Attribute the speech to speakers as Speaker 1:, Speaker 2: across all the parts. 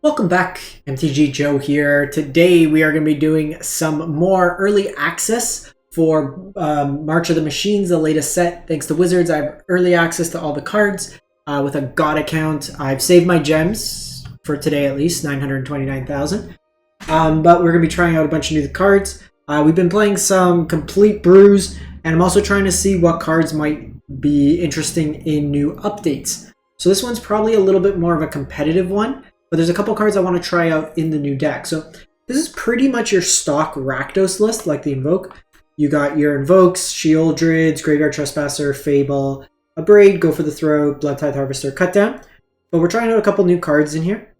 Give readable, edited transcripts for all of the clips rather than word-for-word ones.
Speaker 1: Welcome back, MTG Joe here. Today we are going to be doing some more early access for March of the Machines, the latest set. Thanks to Wizards, I have early access to all the cards with a God account. I've saved my gems for today at least, 929,000. But we're going to be trying out a bunch of new cards. We've been playing some Complete Brews, and I'm also trying to see what cards might be interesting in new updates. So this one's probably a little bit more of a competitive one. But there's a couple cards I want to try out in the new deck. So this is pretty much your stock Rakdos list, like the Invoke. You got your Invokes, Sheoldreds, Graveyard Trespasser, Fable, Abrade, Go for the Throat, Bloodtithe Harvester, Cutdown. But we're trying out a couple new cards in here.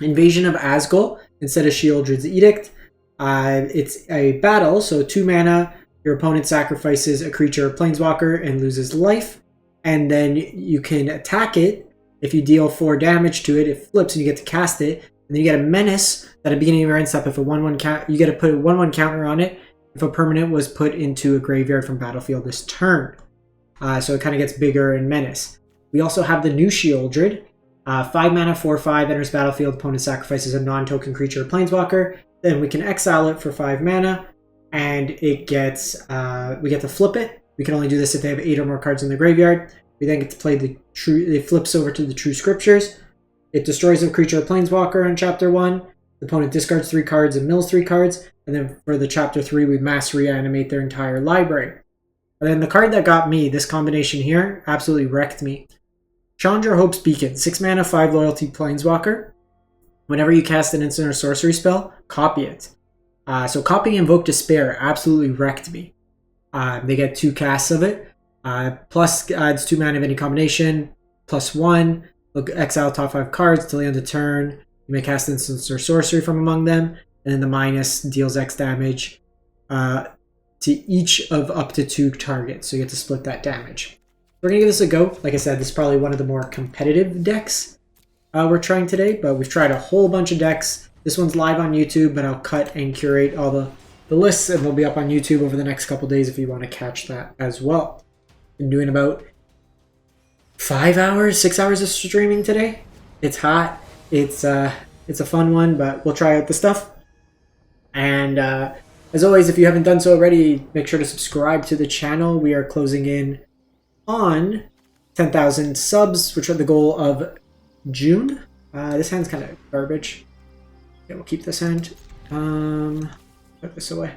Speaker 1: Invasion of Azgol instead of Sheoldred's Edict. It's a battle, so 2 mana. Your opponent sacrifices a creature or planeswalker and loses life. And then you can attack it. If you deal 4 damage to it, it flips and you get to cast it. And then you get a menace that at the beginning of your end step, if a 1/1 count, you get to put a 1/1 counter on it if a permanent was put into a graveyard from battlefield this turn. So it kind of gets bigger in menace. We also have the new Sheoldred. 5 mana, 4/5, enters battlefield, opponent sacrifices a non-token creature or planeswalker. Then we can exile it for 5 mana, and it gets we get to flip it. We can only do this if they have 8 or more cards in the graveyard. We then get to play the true. It flips over to the True Scriptures. It destroys a creature or planeswalker in Chapter 1. The opponent discards 3 cards and mills 3 cards. And then for the Chapter 3, we mass reanimate their entire library. And then the card that got me, this combination here, absolutely wrecked me. Chandra, Hope's Beacon. 6 mana, 5 loyalty planeswalker. Whenever you cast an instant or sorcery spell, copy it. So copying Invoke Despair absolutely wrecked me. They get 2 casts of it. Plus adds 2 mana of any combination, +1. Look, exile top 5 cards till the end of turn. You may cast instants or sorcery from among them, and then the minus deals X damage to each of up to 2 targets. So you get to split that damage. We're gonna give this a go. Like I said, this is probably one of the more competitive decks we're trying today, but we've tried a whole bunch of decks. This one's live on YouTube, but I'll cut and curate all the lists, and they'll be up on YouTube over the next couple days if you want to catch that as well. Been doing about 5 hours, 6 hours of streaming today. It's hot. It's a fun one, but we'll try out the stuff. And as always, if you haven't done so already, make sure to subscribe to the channel. We are closing in on 10,000 subs, which are the goal of June. This hand's kind of garbage. Okay, we'll keep this hand. Put this away.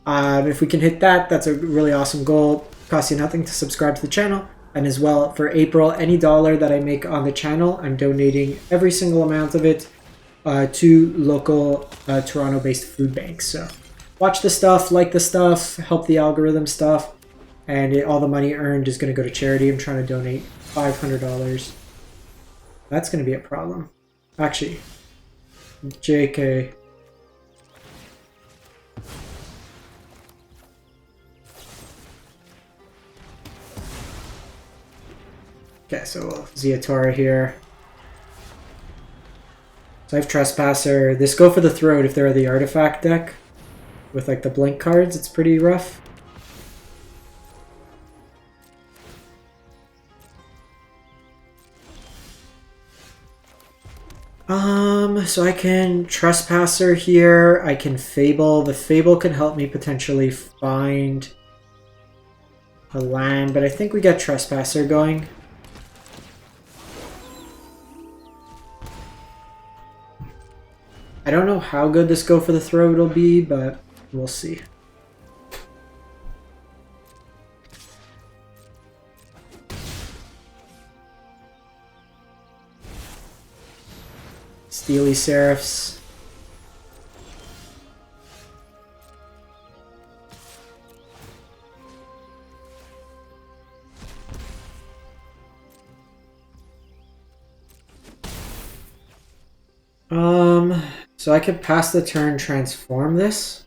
Speaker 1: If we can hit that, that's a really awesome goal. Costs you nothing to subscribe to the channel. And as well, for April, any dollar that I make on the channel, I'm donating every single amount of it to local Toronto-based food banks. So watch the stuff, like the stuff, help the algorithm stuff, and all the money earned is going to go to charity. I'm trying to donate $500. That's going to be a problem. Actually, JK. Okay, so we'll Zeatora here. So I have Trespasser. This Go for the Throat if they're the artifact deck. With like the blink cards, it's pretty rough. So I can Trespasser here. I can Fable. The Fable can help me potentially find a land, but I think we got Trespasser going. I don't know how good this Go for the Throat will be, but we'll see. Steely Seraphs. So I could pass the turn, transform this.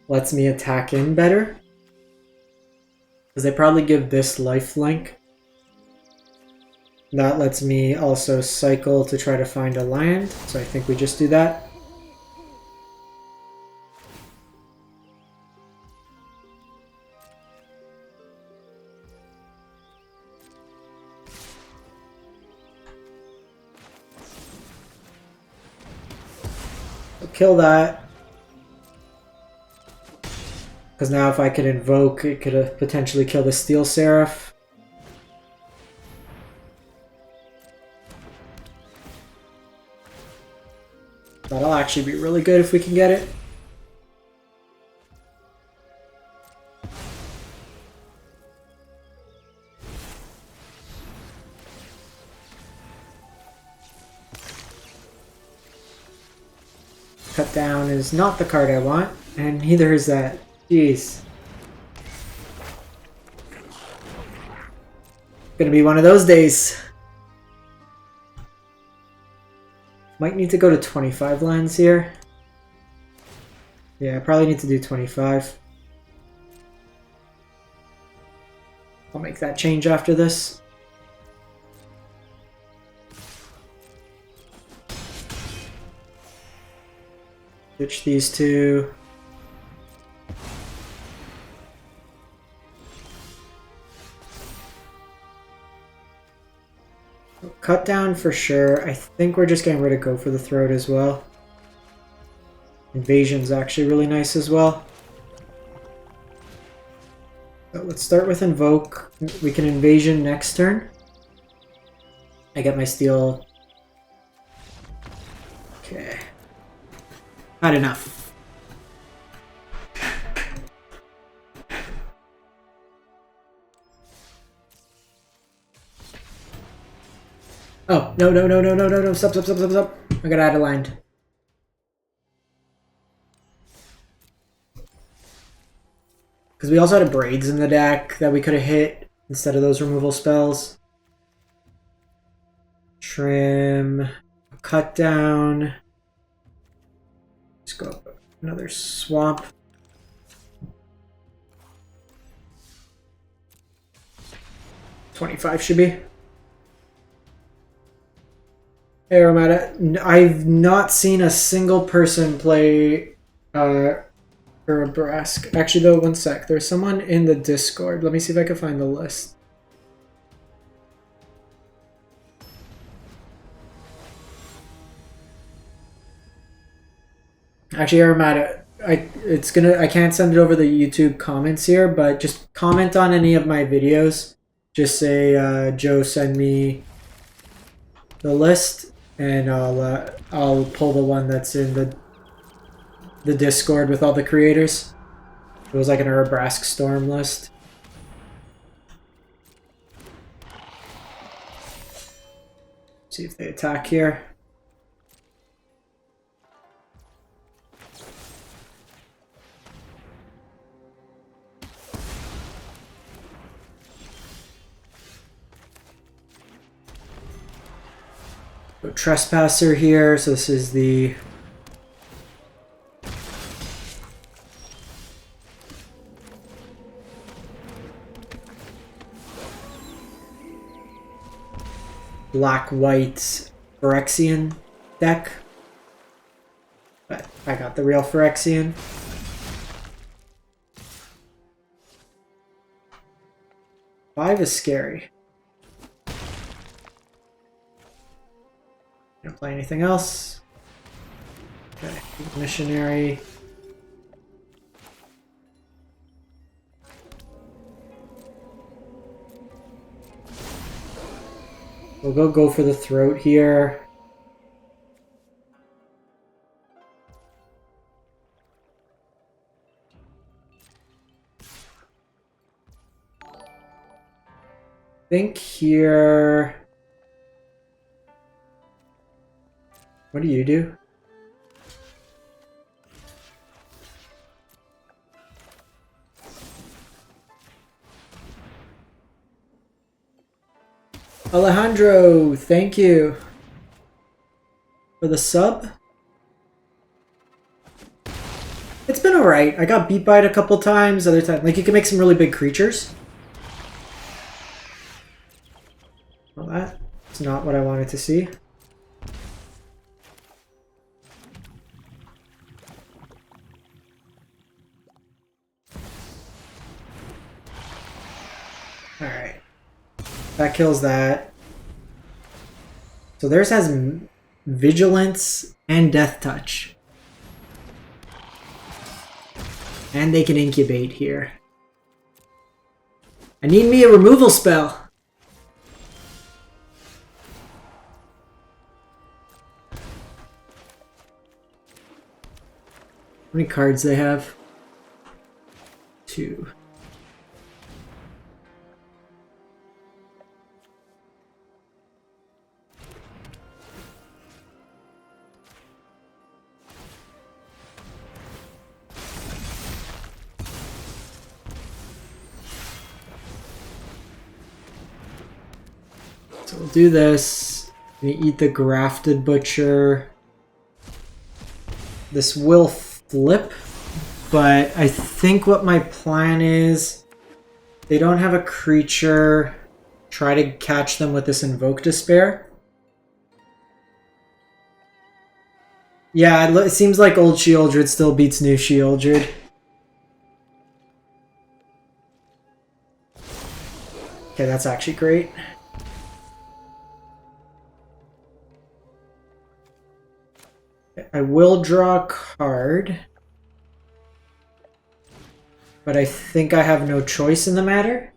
Speaker 1: Lets me attack in better. Because they probably give this lifelink. That lets me also cycle to try to find a land. So I think we just do that. kill that. Because now if I could invoke, it could potentially kill the Steel Seraph. That'll actually be really good if we can get it. Cut down is not the card I want, and neither is that. Jeez. Gonna be one of those days. Might need to go to 25 lands here. Yeah, I probably need to do 25. I'll make that change after this. Ditch these two. Cut down for sure. I think we're just getting rid of Go for the Throat as well. Invasion's actually really nice as well. So let's start with Invoke. We can Invasion next turn. I get my Steel. Okay. Not enough. Oh, no, stop. I gotta add a land. Because we also had a Braids in the deck that we could have hit instead of those removal spells. Trim, cut down. Let's go up another swamp. $25 should be. Hey, Romata, I've not seen a single person play Urabrask. Actually, though, one sec. There's someone in the Discord. Let me see if I can find the list. Actually, Romata, I can't send it over the YouTube comments here, but just comment on any of my videos. Just say, Joe, send me the list. And I'll pull the one that's in the Discord with all the creators. It was like an Urabrask Storm list. See if they attack here. Trespasser here, so this is the black-white Phyrexian deck, but I got the real Phyrexian. Five is scary. Don't play anything else. Okay, missionary. We'll go for the throat here. Think here. What do you do? Alejandro, thank you for the sub. It's been alright. I got beat by it a couple times. Other times, like, you can make some really big creatures. Well, that's not what I wanted to see. Alright. That kills that. So theirs has Vigilance and Death Touch. And they can incubate here. I need me a removal spell. How many cards they have? 2. So we'll do this. I'm gonna eat the Grafted Butcher. This will flip, but I think what my plan is, they don't have a creature, try to catch them with this Invoke Despair. Yeah, it seems like old Sheoldred still beats new Sheoldred. Okay, that's actually great. I will draw a card, but I think I have no choice in the matter.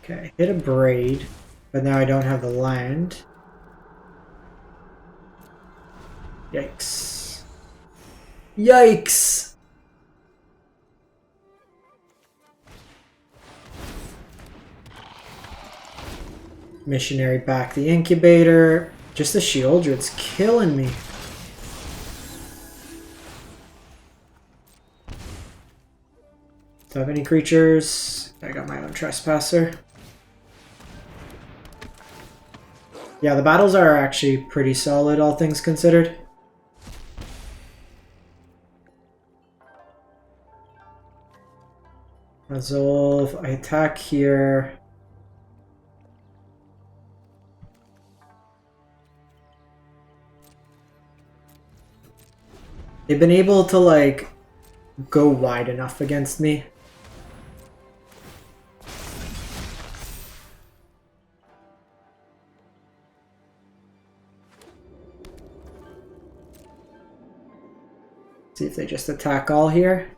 Speaker 1: Okay, hit a Braid, but now I don't have the land. Yikes. Yikes! Missionary back the Incubator. Just the Sheoldred's killing me. Do I have any creatures? I got my own Trespasser. Yeah, the battles are actually pretty solid, all things considered. Resolve. I attack here. They've been able to, like, go wide enough against me. See if they just attack all here.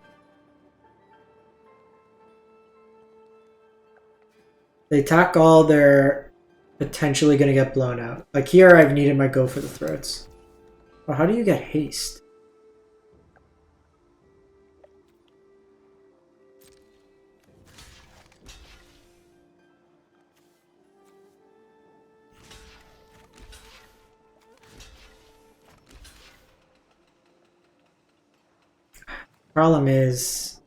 Speaker 1: They attack all, they're potentially going to get blown out. Like here, I've needed my Go for the Throats. Oh, how do you get haste? Problem is,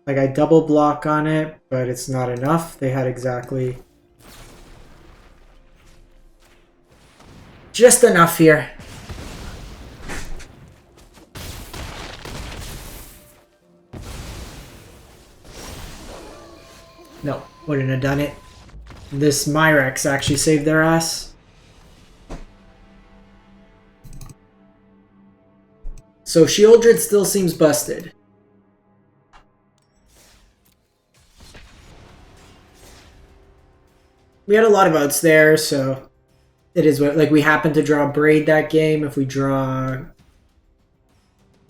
Speaker 1: like, I double block on it, but it's not enough. They had exactly just enough here. No, wouldn't have done it. This Myrex actually saved their ass. So Sheoldred still seems busted. We had a lot of outs there, so it is what, like, we happen to draw Braid that game. If we draw,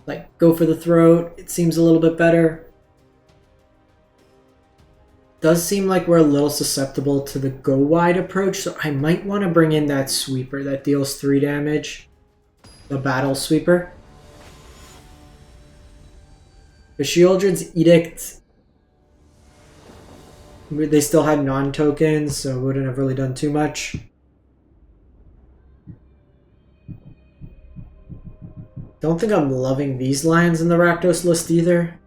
Speaker 1: like, Go for the Throat, it seems a little bit better. Does seem like we're a little susceptible to the go wide approach, so I might want to bring in that sweeper that deals 3 damage. The Battle Sweeper. The Sheoldred's Edict, they still had non-tokens, so it wouldn't have really done too much. Don't think I'm loving these lands in the Rakdos list either.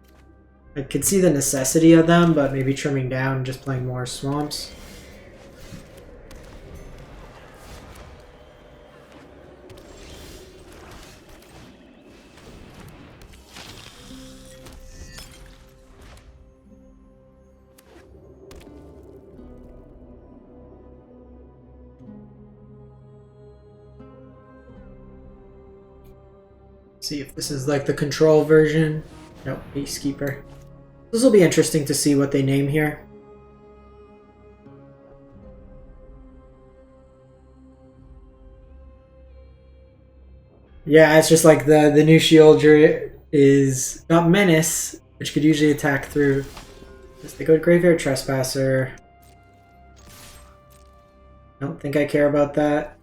Speaker 1: I could see the necessity of them, but maybe trimming down and just playing more swamps. See if this is like the control version. Nope, Peacekeeper. This will be interesting to see what they name here. Yeah, it's just like the new Sheoldred is got Menace, which could usually attack through. They go to Graveyard Trespasser. I don't think I care about that.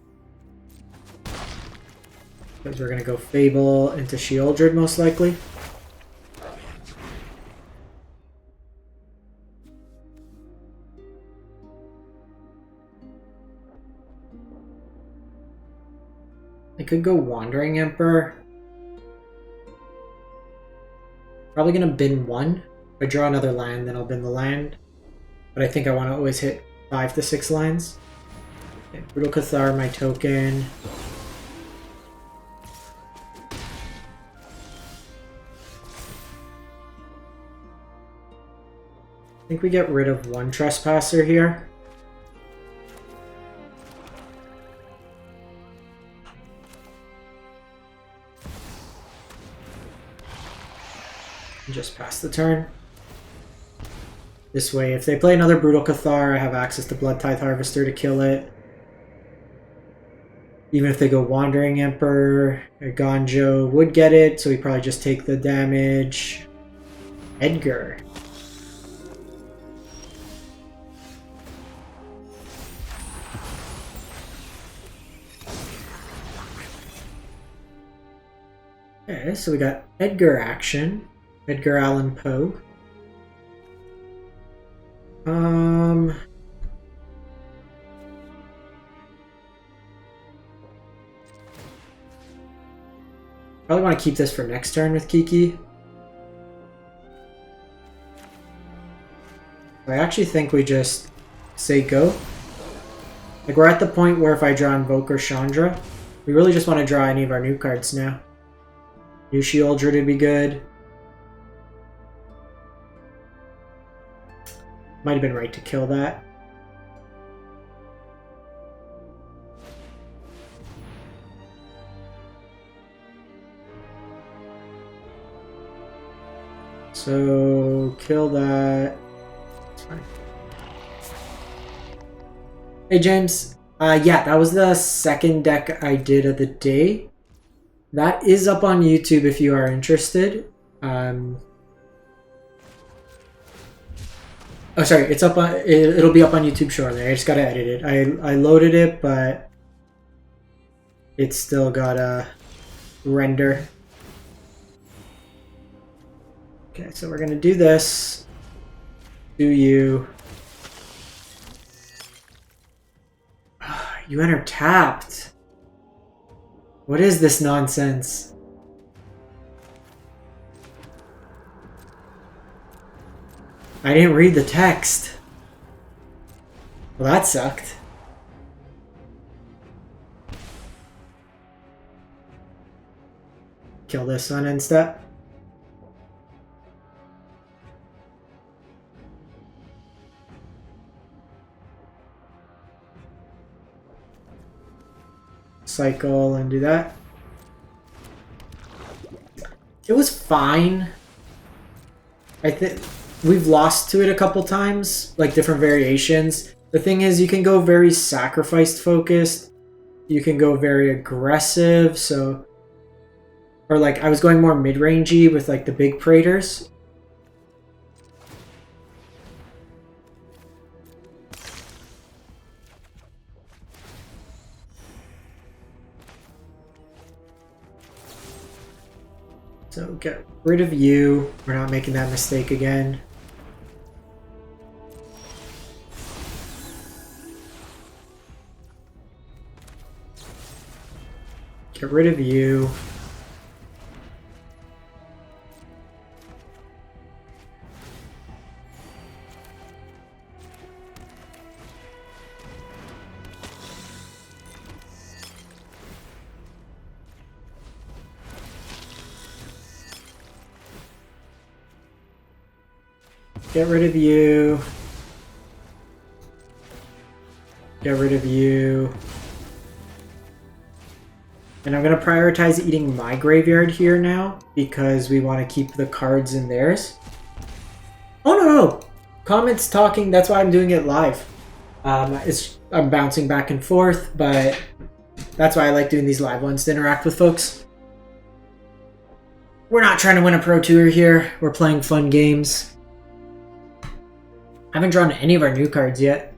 Speaker 1: Because we're gonna go Fable into Sheoldred most likely. I could go Wandering Emperor. Probably gonna bin one. If I draw another land, then I'll bin the land. But I think I want to always hit 5 to 6 lands. Okay, Brutal Cathar, my token. I think we get rid of one Trespasser here. Just pass the turn. This way, if they play another Brutal Cathar, I have access to Blood Tithe Harvester to kill it. Even if they go Wandering Emperor, Gonjo would get it, so we probably just take the damage. Edgar. Okay, so we got Edgar action. Edgar Allan Poe. Probably want to keep this for next turn with Kiki. I actually think we just say go. Like, we're at the point where if I draw Invoke or Chandra, we really just want to draw any of our new cards now. New Sheoldred would be good. Might have been right to kill that. So, kill that. It's fine. Hey, James. Yeah, that was the second deck I did of the day. That is up on YouTube if you are interested. Oh, sorry, it's up on. It'll be up on YouTube shortly. I just gotta edit it. I loaded it, but it's still gotta render. Okay, so we're gonna do this. Do you? You enter tapped. What is this nonsense? I didn't read the text. Well, that sucked. Kill this one end step. Cycle and do that. It was fine. I think we've lost to it a couple times, like different variations. The thing is, you can go very sacrificed focused. You can go very aggressive, so... Or like, I was going more mid-rangey with like the big Praetors. So get rid of you. We're not making that mistake again. Get rid of you. Get rid of you. Get rid of you. And I'm going to prioritize eating my graveyard here now because we want to keep the cards in theirs. Oh, no. Comments talking. That's why I'm doing it live. I'm bouncing back and forth, but that's why I like doing these live ones to interact with folks. We're not trying to win a pro tour here. We're playing fun games. I haven't drawn any of our new cards yet.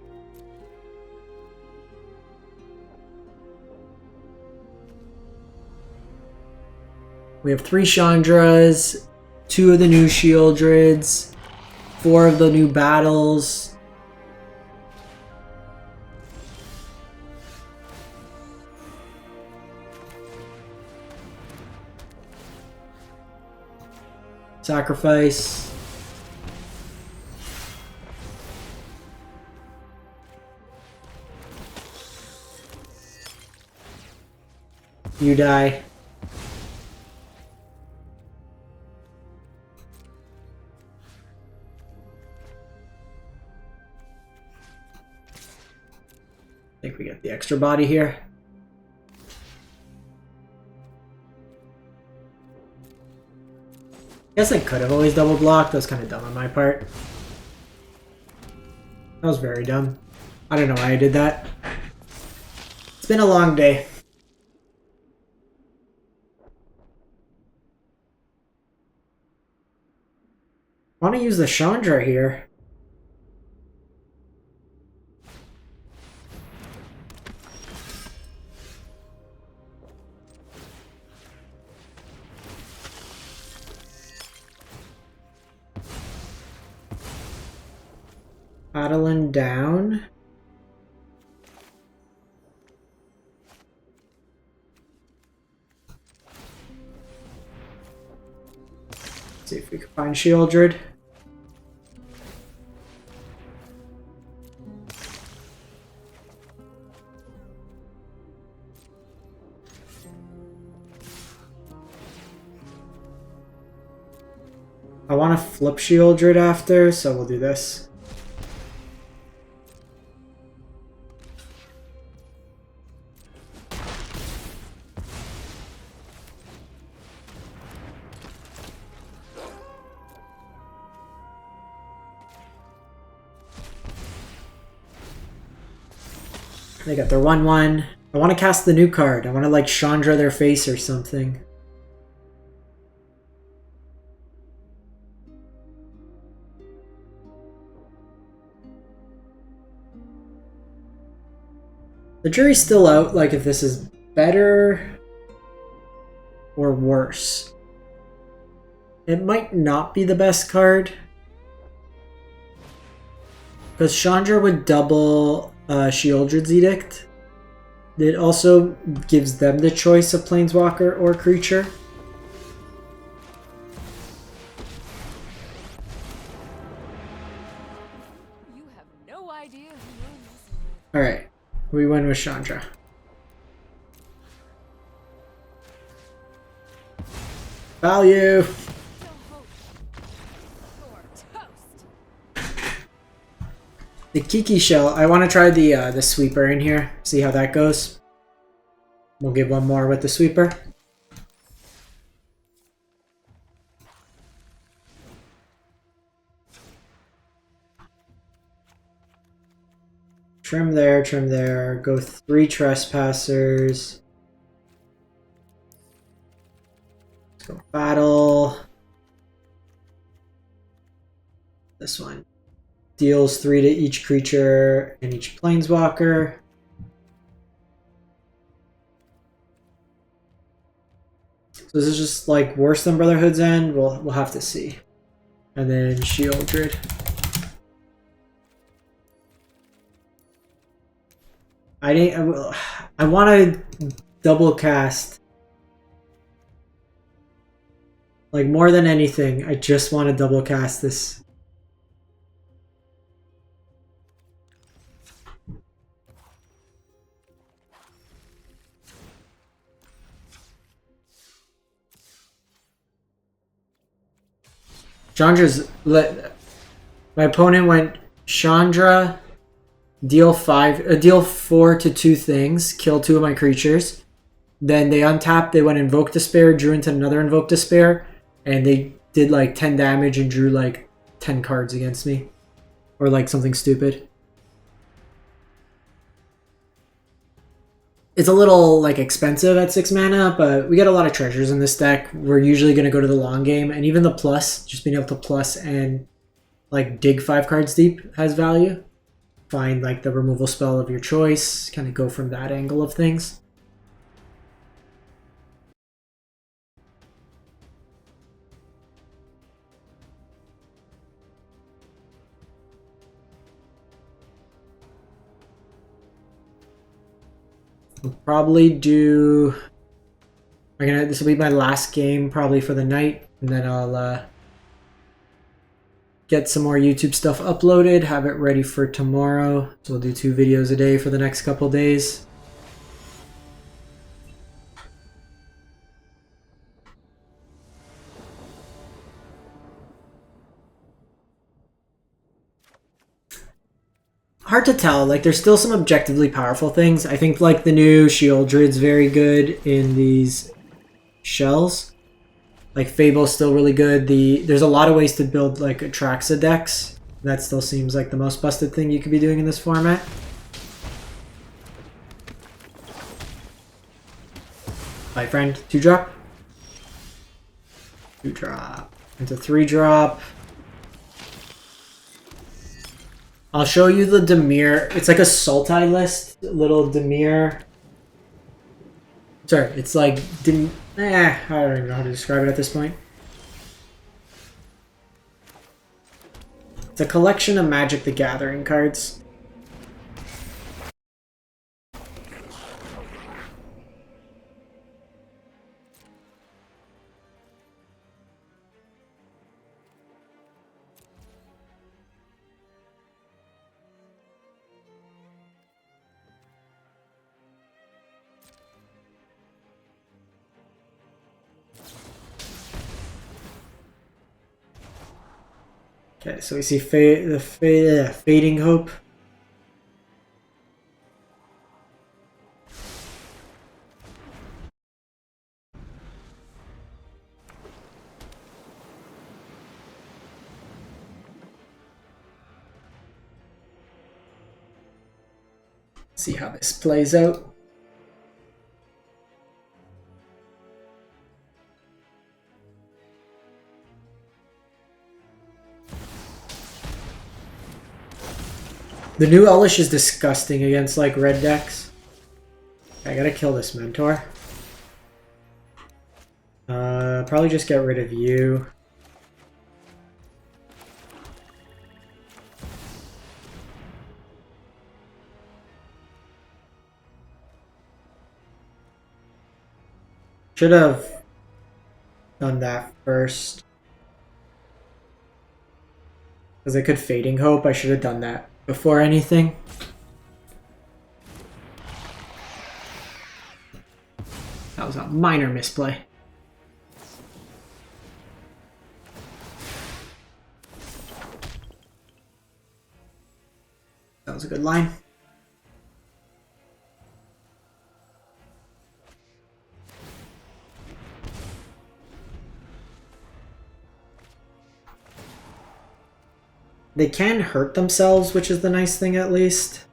Speaker 1: We have 3 Chandras, 2 of the new Sheoldreds, 4 of the new battles. Sacrifice. You die. I think we get the extra body here. Guess I could have always double blocked. That was kind of dumb on my part. That was very dumb. I don't know why I did that. It's been a long day. I want to use the Chandra here. Battling down. Let's see if we can find Sheoldred. I want to flip Sheoldred after, so we'll do this. They got their 1/1. I want to cast the new card. I want to like Chandra their face or something. The jury's still out, like if this is better or worse. It might not be the best card. Because Chandra would double Sheoldred's Edict. It also gives them the choice of Planeswalker or creature.
Speaker 2: You have no idea who you're messing with.
Speaker 1: Alright, we win with Chandra. Value! The Kiki Shell, I want to try the sweeper in here, see how that goes. We'll give one more with the sweeper. Trim there, go 3 trespassers. Let's go battle. This one. Deals 3 to each creature and each planeswalker. So this is just like worse than Brotherhood's End. We'll have to see. And then Sheoldred. I want to double cast. Like more than anything, I just want to double cast this. Chandra's my opponent went Chandra, deal 4 to 2 things, kill 2 of my creatures. Then they untapped, they went Invoke Despair, drew into another Invoke Despair, and they did like 10 damage and drew like 10 cards against me. Or like something stupid. It's a little like expensive at 6 mana, but we get a lot of treasures in this deck. We're usually going to go to the long game, and even the plus, just being able to plus and like dig 5 cards deep has value. Find like the removal spell of your choice, kind of go from that angle of things. We'll probably do. This will be my last game probably for the night, and then I'll get some more YouTube stuff uploaded, have it ready for tomorrow. So we'll do 2 videos a day for the next couple days. Hard to tell. Like, there's still some objectively powerful things. I think like the new Sheoldred's very good in these shells. Like Fable's still really good. There's a lot of ways to build like Atraxa decks. That still seems like the most busted thing you could be doing in this format. Bye, friend. 2-drop. 2-drop. Into 3-drop. I'll show you the Dimir. It's like a Sultai list. Little Dimir. Sorry, it's like... I don't even know how to describe it at this point. It's a collection of Magic the Gathering cards. Okay, so we see Fading Hope. See how this plays out. The new Elish is disgusting against like red decks. I gotta kill this mentor. Probably just get rid of you. Should have done that first. Because I could Fading Hope, I should have done that before anything. That was a minor misplay. That was a good line. They can hurt themselves, which is the nice thing at least.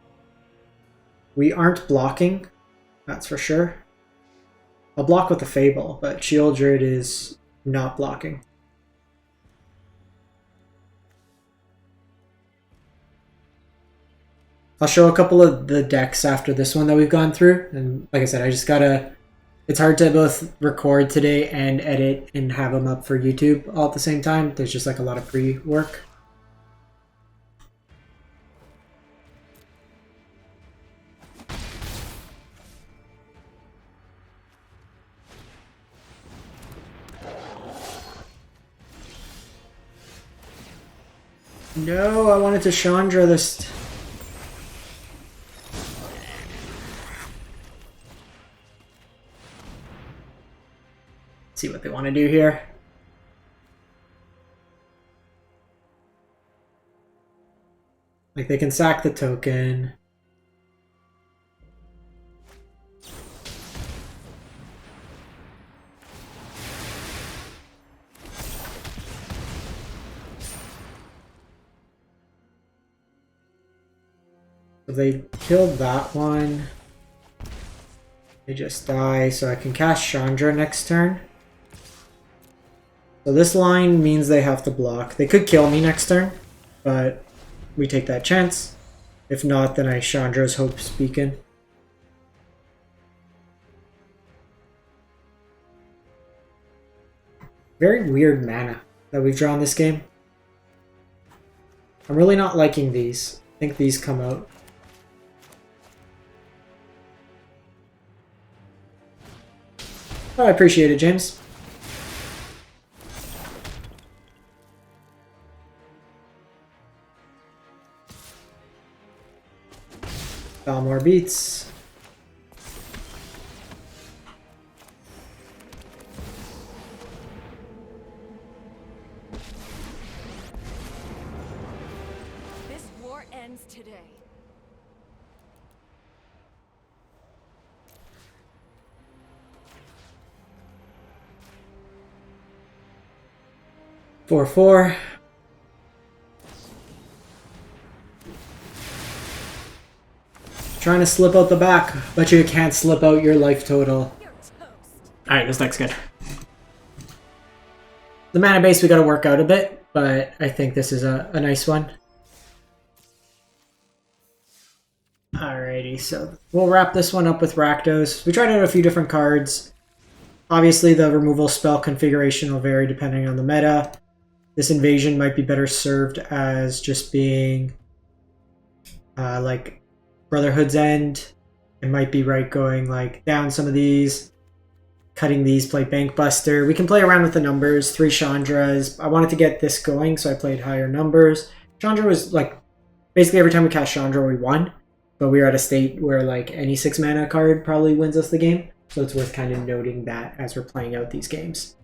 Speaker 1: We aren't blocking, that's for sure. I'll block with the Fable, but Sheoldred is not blocking. I'll show a couple of the decks after this one that we've gone through. And like I said, I just gotta... It's hard to both record today and edit and have them up for YouTube all at the same time. There's just like a lot of pre-work. No, I wanted to Chandra this. See what they want to do here. Like they can sack the token. So they killed that one. They just die, so I can cast Chandra next turn. So this line means they have to block. They could kill me next turn, but we take that chance. If not, then I Chandra's Hope's Beacon. Very weird mana that we've drawn this game. I'm really not liking these. I think these come out. Oh, I appreciate it, James. More beats.
Speaker 2: This war ends today.
Speaker 1: Four. Trying to slip out the back, but you can't slip out your life total. Alright, this deck's good. The mana base we gotta work out a bit, but I think this is a nice one. Alrighty, so we'll wrap this one up with Rakdos. We tried out a few different cards. Obviously the removal spell configuration will vary depending on the meta. This invasion might be better served as just being like Brotherhood's End. It might be right going like down some of these, cutting these, play Bankbuster. We can play around with the numbers, 3 Chandras. I wanted to get this going, so I played higher numbers. Chandra was like, basically every time we cast Chandra we won, but we were at a state where like any 6 mana card probably wins us the game. So it's worth kind of noting that as we're playing out these games.